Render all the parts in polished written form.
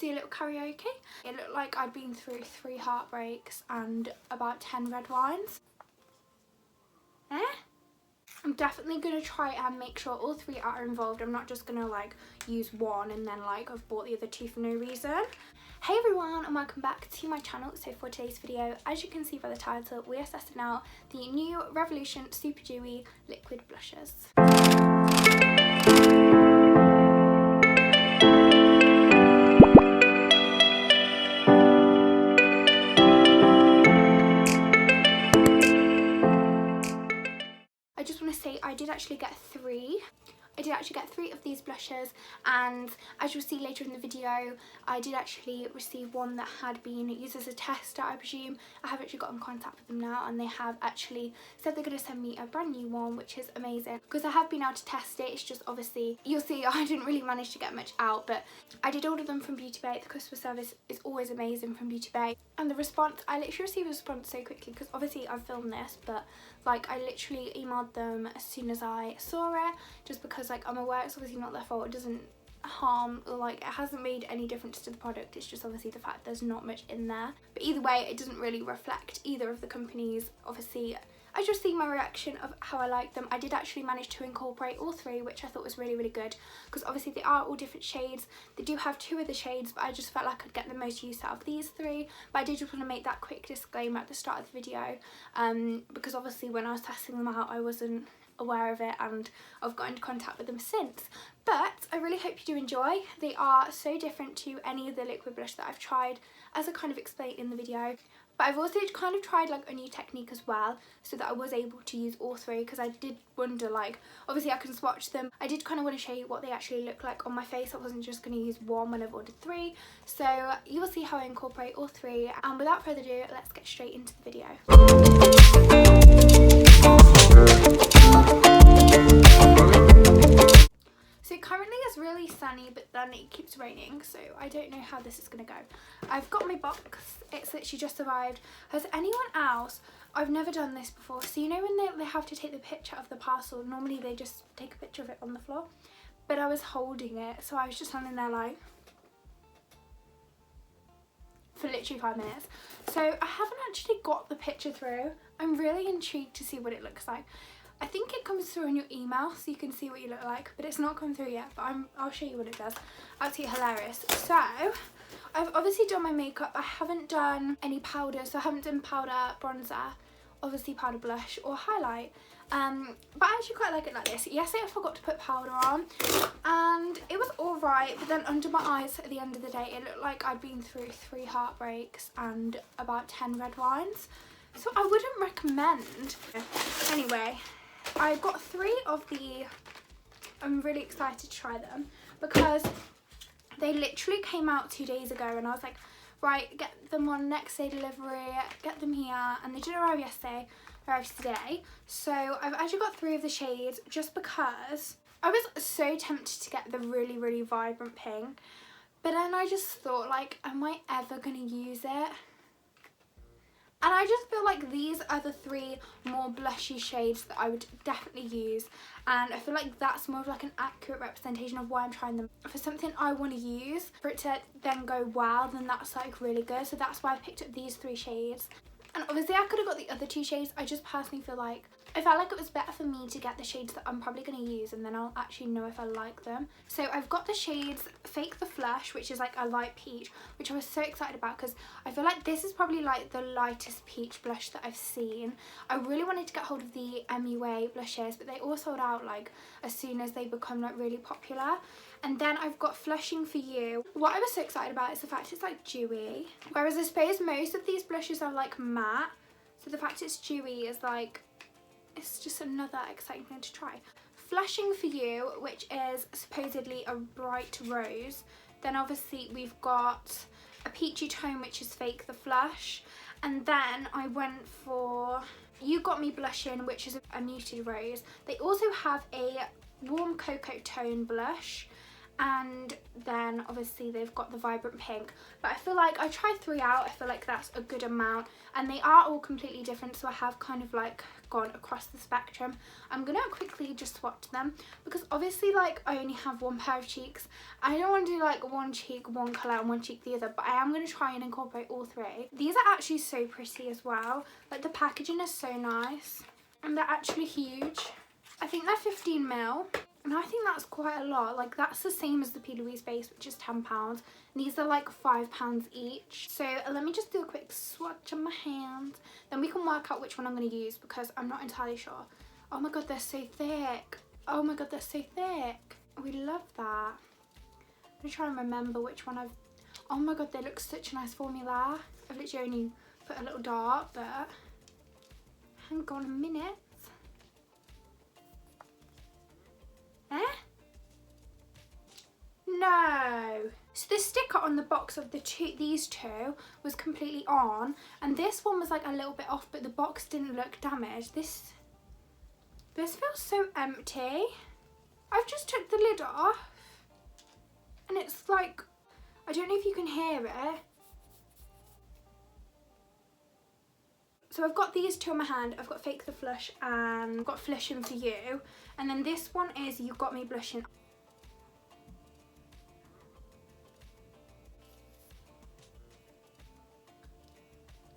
do a little karaoke. It looked like I'd been through 3 heartbreaks and about 10 red wines. I'm definitely going to try and make sure all 3 are involved. I'm not just going to like use one and then like I've bought the other 2 for no reason. Hey everyone, and welcome back to my channel. So for today's video, as you can see by the title, we are testing out the new Revolution Super Dewy liquid blushes. I just want to say I did actually get 3. I did actually get 3 of these blushes, and as you'll see later in the video, I did actually receive one that had been used as a tester, I presume. I have actually got in contact with them now, and they have actually said they're going to send me a brand new one, which is amazing because I have been able to test it. It's just obviously, you'll see I didn't really manage to get much out, but I did order them from Beauty Bay. The customer service is always amazing from Beauty Bay, and the response, I literally received a response so quickly because obviously I filmed this, but like I literally emailed them as soon as I saw it, just because like I'm aware it's obviously not their fault. It doesn't harm, or like it hasn't made any difference to the product. It's just obviously the fact there's not much in there, but either way it doesn't really reflect either of the companies. Obviously I just see my reaction of how I like them. I did actually manage to incorporate all 3, which I thought was really good, because obviously they are all different shades. They do have 2 other shades, but I just felt like I'd get the most use out of these 3. But I did just want to make that quick disclaimer at the start of the video, because obviously when I was testing them out I wasn't aware of it, and I've got into contact with them since. But I really hope you do enjoy. They are so different to any of the liquid blush that I've tried, as I kind of explained in the video. But I've also kind of tried like a new technique as well, so that I was able to use all 3, because I did wonder, like, obviously I can swatch them. I did kind of want to show you what they actually look like on my face. I wasn't just going to use one when I've ordered 3. So you will see how I incorporate all 3, and without further ado, let's get straight into the video. So currently it's really sunny, but then it keeps raining, so I don't know how this is going to go. I've got my box, it's literally just arrived. Has anyone else, I've never done this before, so you know when they have to take the picture of the parcel, normally they just take a picture of it on the floor, but I was holding it, so I was just standing there like for literally 5 minutes. So I haven't actually got the picture through. I'm really intrigued to see what it looks like. I think it comes through in your email so you can see what you look like, but it's not come through yet, but I'll show you what it does. Absolutely hilarious. So I've obviously done my makeup. I haven't done any powder, so I haven't done powder, bronzer, obviously powder, blush or highlight, but I actually quite like it like this. Yesterday I forgot to put powder on and it was alright, but then under my eyes at the end of the day it looked like I'd been through 3 heartbreaks and about 10 red wines, so I wouldn't recommend. Anyway, I got 3 of the, I'm really excited to try them because they literally came out 2 days ago, and I was like, right, get them on next day delivery, get them here, and they didn't arrive yesterday, arrived today. So I've actually got 3 of the shades just because I was so tempted to get the really vibrant pink, but then I just thought, like, am I ever going to use it? And I just feel like these are the 3 more blushy shades that I would definitely use, and I feel like that's more of like an accurate representation of why I'm trying them. For something I want to use, for it to then go wow, then that's like really good, so that's why I picked up these 3 shades. And obviously I could have got the other 2 shades. I just personally feel like I felt like it was better for me to get the shades that I'm probably going to use, and then I'll actually know if I like them. So I've got the shades Fake the Flush, which is like a light peach, which I was so excited about because I feel like this is probably like the lightest peach blush that I've seen. I really wanted to get hold of the MUA blushes, but they all sold out like as soon as they become like really popular. And then I've got Flushing For You. What I was so excited about is the fact it's like dewy, whereas I suppose most of these blushes are like matte, so the fact it's dewy is like, it's just another exciting thing to try. Flushing For You, which is supposedly a bright rose. Then obviously we've got a peachy tone, which is Fake the Flush. And then I went for You Got Me Blushing, which is a muted rose. They also have a warm cocoa tone blush. and then obviously they've got the vibrant pink, but I feel like I tried 3 out. I feel like that's a good amount, and they are all completely different, so I have kind of like gone across the spectrum. I'm gonna quickly just swatch them because obviously like I only have one pair of cheeks. I don't want to do like one cheek one colour and one cheek the other, but I am going to try and incorporate all 3. These are actually so pretty as well. Like the packaging is so nice, and they're actually huge. I think they're 15ml, and I think that's quite a lot. Like that's the same as the P. Louise base, which is £10. And these are like £5 each. So let me just do a quick swatch on my hands. Then we can work out which one I'm going to use because I'm not entirely sure. Oh my god, they're so thick. Oh my god, they're so thick. We love that. I'm going to try and remember which one I've... Oh my god, they look such a nice formula. I've literally only put a little dart, but... Hang on a minute. Eh? No. So the sticker on the box of these two was completely on, and this one was like a little bit off, but the box didn't look damaged. This feels so empty. I've just took the lid off, and it's like, I don't know if you can hear it. So I've got these two in my hand. I've got Fake the Flush and got Flushing for You. And then this one is You Got Me Blushing.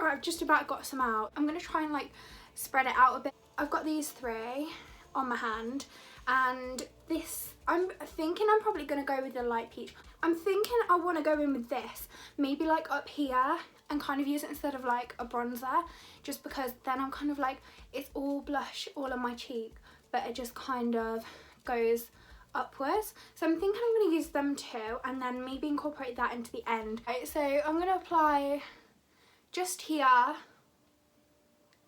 Alright, I've just about got some out. I'm going to try and like spread it out a bit. I've got these 3 on my hand, and this, I'm thinking I'm probably going to go with the light peach. I'm thinking I want to go in with this, maybe like up here, and kind of use it instead of like a bronzer, just because then I'm kind of like, it's all blush all on my cheek, but it just kind of goes upwards. So I'm thinking I'm going to use them too, and then maybe incorporate that into the end. Right, so I'm going to apply just here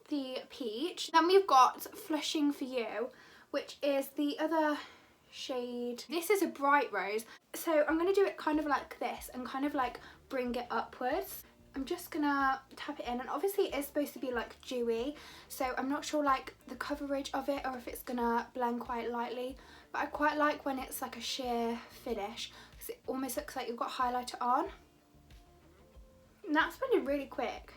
the peach. Then we've got Flushing for You, which is the other shade. This is a bright rose, so I'm going to do it kind of like this and kind of like bring it upwards. I'm just gonna tap it in, and obviously it is supposed to be like dewy, so I'm not sure like the coverage of it or if it's gonna blend quite lightly, but I quite like when it's like a sheer finish because it almost looks like you've got highlighter on. And that's blended really quick.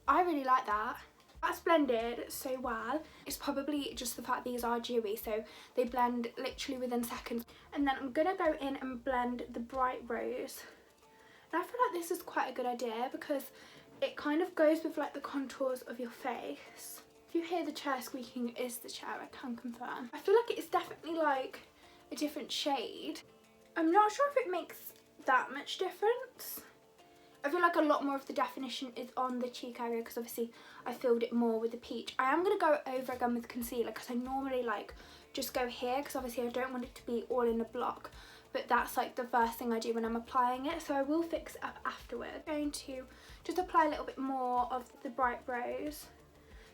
I really like that. That's blended so well. It's probably just the fact these are dewy, so they blend literally within seconds. And then I'm gonna go in and blend the bright rose. And I feel like this is quite a good idea because it kind of goes with like the contours of your face. If you hear the chair squeaking, it is the chair, I can confirm. I feel like it's definitely like a different shade. I'm not sure if it makes that much difference. I feel like a lot more of the definition is on the cheek area because obviously I filled it more with the peach. I am going to go over again with concealer because I normally like just go here because obviously I don't want it to be all in a block. But that's like the first thing I do when I'm applying it, so I will fix it up afterwards. I'm going to just apply a little bit more of the bright rose.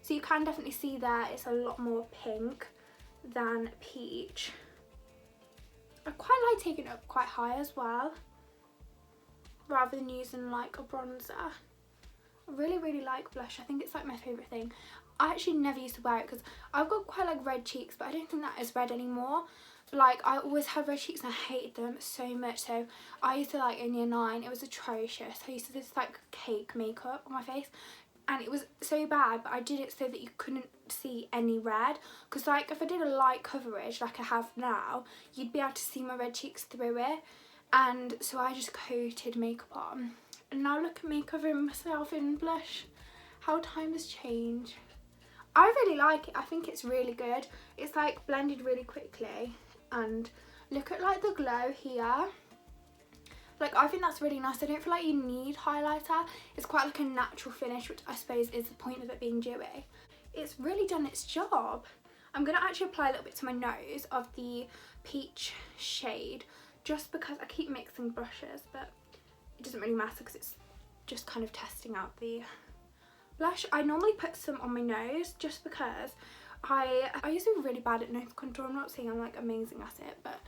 So you can definitely see there it's a lot more pink than peach. I quite like taking it up quite high as well, rather than using like a bronzer. I really like blush. I think it's like my favourite thing. I actually never used to wear it because I've got quite like red cheeks, but I don't think that is red anymore. Like I always had red cheeks and I hated them so much, so I used to like in year 9, it was atrocious. I used to do this like cake makeup on my face and it was so bad, but I did it so that you couldn't see any red, because like if I did a light coverage like I have now, you'd be able to see my red cheeks through it. And so I just coated makeup on, and now look at me covering myself in blush. How times change. I really like it. I think it's really good. It's like blended really quickly, and look at like the glow here. Like I think that's really nice. I don't feel like you need highlighter. It's quite like a natural finish, which I suppose is the point of it being dewy. It's really done its job. I'm going to actually apply a little bit to my nose of the peach shade, just because I keep mixing brushes, but it doesn't really matter because it's just kind of testing out the blush. I normally put some on my nose just because I used to be really bad at nose contour. I'm not saying I'm like amazing at it, but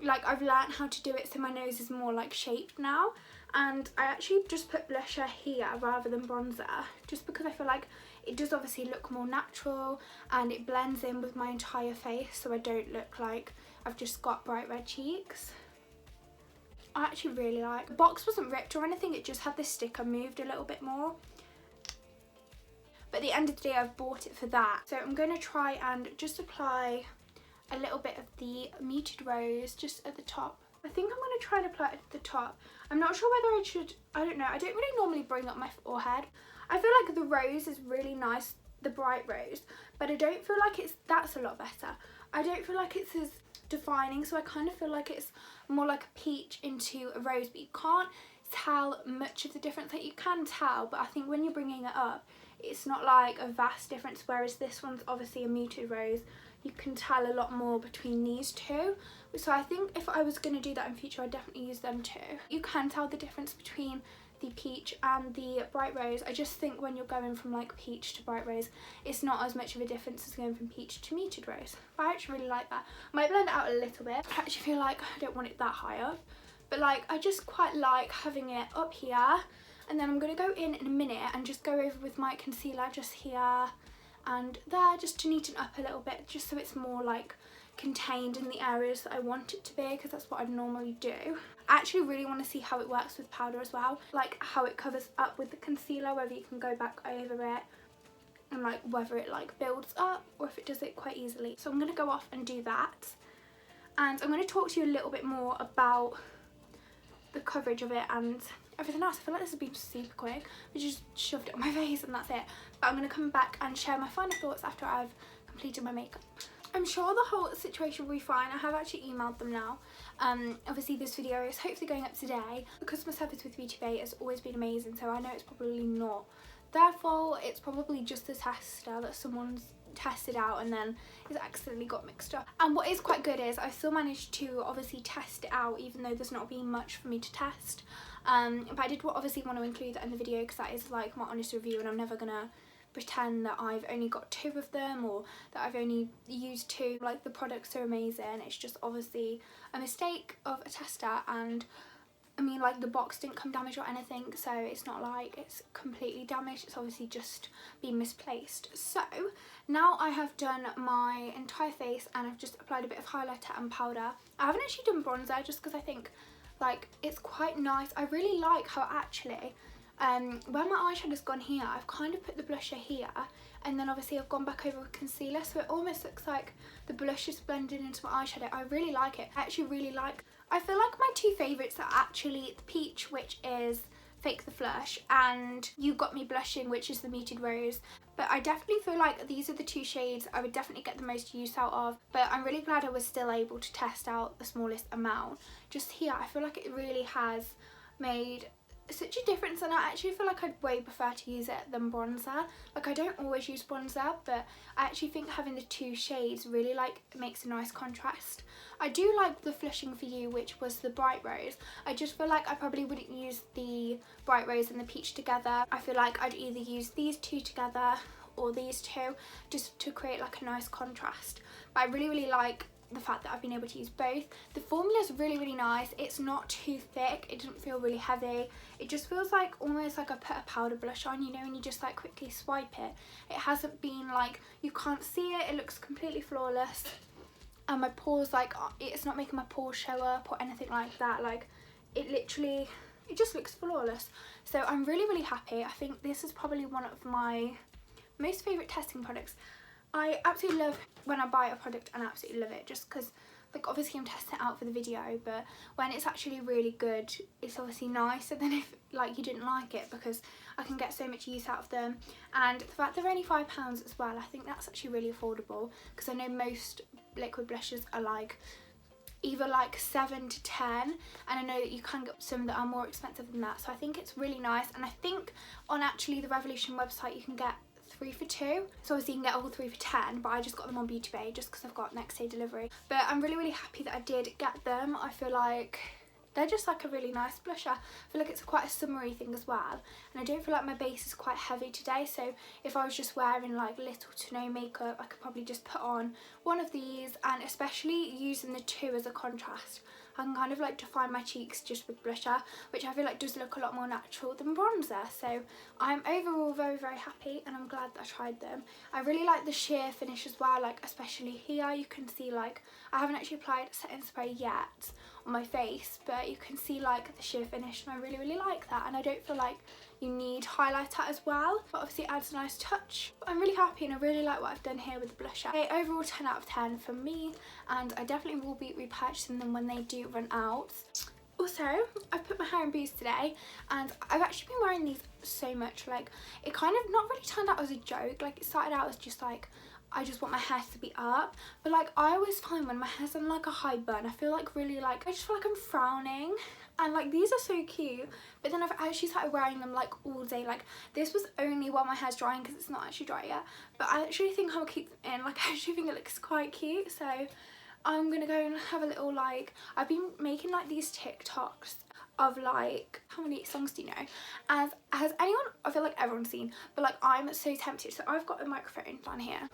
like I've learned how to do it so my nose is more like shaped now, and I actually just put blusher here rather than bronzer, just because I feel like it does obviously look more natural and it blends in with my entire face, so I don't look like I've just got bright red cheeks. I actually really like. The box wasn't ripped or anything, it just had this sticker moved a little bit more. But at the end of the day, I've bought it for that. So I'm going to try and just apply a little bit of the muted rose just at the top. I think I'm going to try and apply it at the top. I'm not sure whether I should, I don't know. I don't really normally bring up my forehead. I feel like the rose is really nice, the bright rose, but I don't feel like that's a lot better. I don't feel like it's as defining, so I kind of feel like it's more like a peach into a rose, but you can't tell much of the difference. Like, you can tell, but I think when you're bringing it up, it's not like a vast difference, whereas this one's obviously a muted rose. You can tell a lot more between these two. So I think if I was going to do that in future, I'd definitely use them too. You can tell the difference between the peach and the bright rose. I just think when you're going from like peach to bright rose, it's not as much of a difference as going from peach to muted rose. But I actually really like that. I might blend it out a little bit. I actually feel like I don't want it that high up, but like I just quite like having it up here. And then I'm going to go in a minute and just go over with my concealer just here and there, just to neaten up a little bit, just so it's more like contained in the areas that I want it to be, because that's what I normally do. I actually really want to see how it works with powder as well, like how it covers up with the concealer, whether you can go back over it and like whether it like builds up or if it does it quite easily. So I'm going to go off and do that, and I'm going to talk to you a little bit more about the coverage of it and everything else. I feel like this has been super quick. I just shoved it on my face and that's it. But I'm going to come back and share my final thoughts after I've completed my makeup. I'm sure the whole situation will be fine. I have actually emailed them now. Obviously this video is hopefully going up today. The customer service with BeautyBay has always been amazing, so I know it's probably not their fault. It's probably just the tester that someone's tested out and then it's accidentally got mixed up. And what is quite good is I still managed to obviously test it out, even though there's not been much for me to test. But I did obviously want to include that in the video because that is like my honest review, and I'm never gonna pretend that I've only got 2 of them or that I've only used 2. Like, the products are amazing. It's just obviously a mistake of a tester, and I mean, like, the box didn't come damaged or anything, so it's not like it's completely damaged. It's obviously just been misplaced. So now I have done my entire face and I've just applied a bit of highlighter and powder. I haven't actually done bronzer just because I think like it's quite nice. I really like how actually where my eyeshadow's gone here, I've kind of put the blusher here, and then obviously I've gone back over with concealer, so it almost looks like the blush is blended into my eyeshadow. I really like it. I actually really like. I feel like my 2 favourites are actually the peach, which is Fake the Flush, and You Got Me Blushing, which is the muted rose. But I definitely feel like these are the 2 shades I would definitely get the most use out of. But I'm really glad I was still able to test out the smallest amount. Just here, I feel like it really has made such a difference, and I actually feel like I'd way prefer to use it than bronzer. Like, I don't always use bronzer, but I actually think having the 2 shades really like makes a nice contrast. I do like the Flushing For You, which was the bright rose. I just feel like I probably wouldn't use the bright rose and the peach together. I feel like I'd either use these 2 together or these 2 just to create like a nice contrast. But I really like the fact that I've been able to use both. The formula is really nice. It's not too thick, it doesn't feel really heavy. It just feels like almost like I put a powder blush on, you know, and you just like quickly swipe it. It hasn't been like, you can't see it, it looks completely flawless. And my pores, like, it's not making my pores show up or anything like that. Like, it literally, it just looks flawless. So I'm really happy. I think this is probably one of my most favourite testing products. I absolutely love when I buy a product, and I absolutely love it just because, like, obviously I'm testing it out for the video, but when it's actually really good, it's obviously nicer than if like you didn't like it, because I can get so much use out of them. And the fact they're only £5 as well, I think that's actually really affordable, because I know most liquid blushes are like either like 7 to 10, and I know that you can get some that are more expensive than that, so I think it's really nice. And I think on actually the Revolution website you can get 3 for 2, so obviously you can get all 3 for 10, but I just got them on BeautyBay just because I've got next day delivery. But I'm really happy that I did get them. I feel like they're just like a really nice blusher. I feel like it's quite a summery thing as well, and I don't feel like my base is quite heavy today, so if I was just wearing like little to no makeup, I could probably just put on one of these, and especially using the 2 as a contrast, I can kind of like define my cheeks just with blusher, which I feel like does look a lot more natural than bronzer. So I'm overall very happy, and I'm glad that I tried them. I really like the sheer finish as well, like especially here you can see like I haven't actually applied setting spray yet on my face, but you can see like the sheer finish, and I really like that, and I don't feel like you need highlighter as well, but obviously it adds a nice touch. But I'm really happy and I really like what I've done here with the blusher. Okay, overall 10 out of 10 for me, and I definitely will be repurchasing them when they do run out. Also, I've put my hair in boots today, and I've actually been wearing these so much. Like, it kind of not really turned out as a joke. Like, it started out as just like, I just want my hair to be up, but like I always find when my hair's on like a high bun, I feel like really like, I just feel like I'm frowning. And like these are so cute, but then I've actually started wearing them like all day. Like this was only while my hair's drying because it's not actually dry yet, but I actually think I'll keep them in. Like I actually think it looks quite cute, so I'm gonna go and have a little like, I've been making like these TikToks of like, how many songs do you know? As has anyone, I feel like everyone's seen, but like I'm so tempted. So I've got a microphone down here.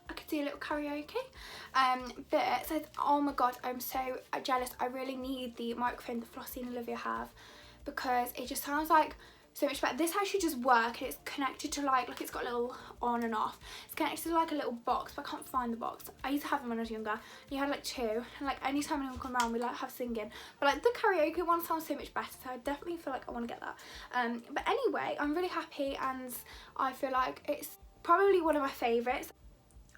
I could do a little karaoke, but it says, oh my god, I'm so jealous. I really need the microphone that Flossie and Olivia have, because it just sounds like so much better. This actually just works, and it's connected to like it's got a little on and off. It's connected to like a little box, but I can't find the box. I used to have them when I was younger. You had like 2, and like anytime anyone come around, we like have singing. But like the karaoke one sounds so much better, so I definitely feel like I want to get that. But anyway, I'm really happy, and I feel like it's probably one of my favourites.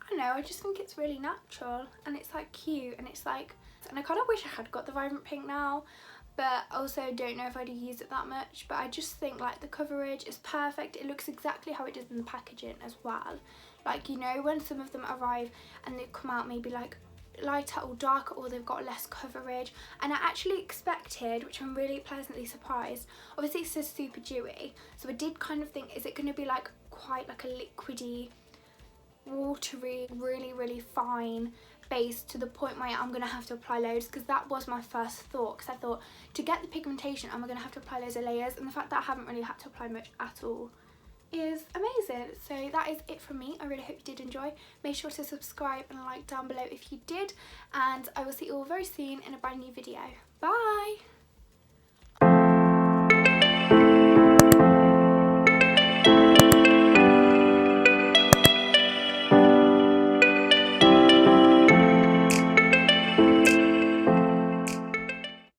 I don't know, I just think it's really natural, and it's like cute, and it's like, and I kind of wish I had got the vibrant pink now, but also don't know if I'd use it that much. But I just think like the coverage is perfect. It looks exactly how it does in the packaging as well. Like, you know, when some of them arrive and they come out maybe like lighter or darker, or they've got less coverage, and I actually expected, which I'm really pleasantly surprised, obviously it says super dewy, so I did kind of think, is it going to be like quite like a liquidy, watery, really fine base to the point where I'm gonna have to apply loads, because that was my first thought, because I thought to get the pigmentation am I gonna have to apply loads of layers, and the fact that I haven't really had to apply much at all is amazing. So that is it from me. I really hope you did enjoy. Make sure to subscribe and like down below if you did, and I will see you all very soon in a brand new video. Bye.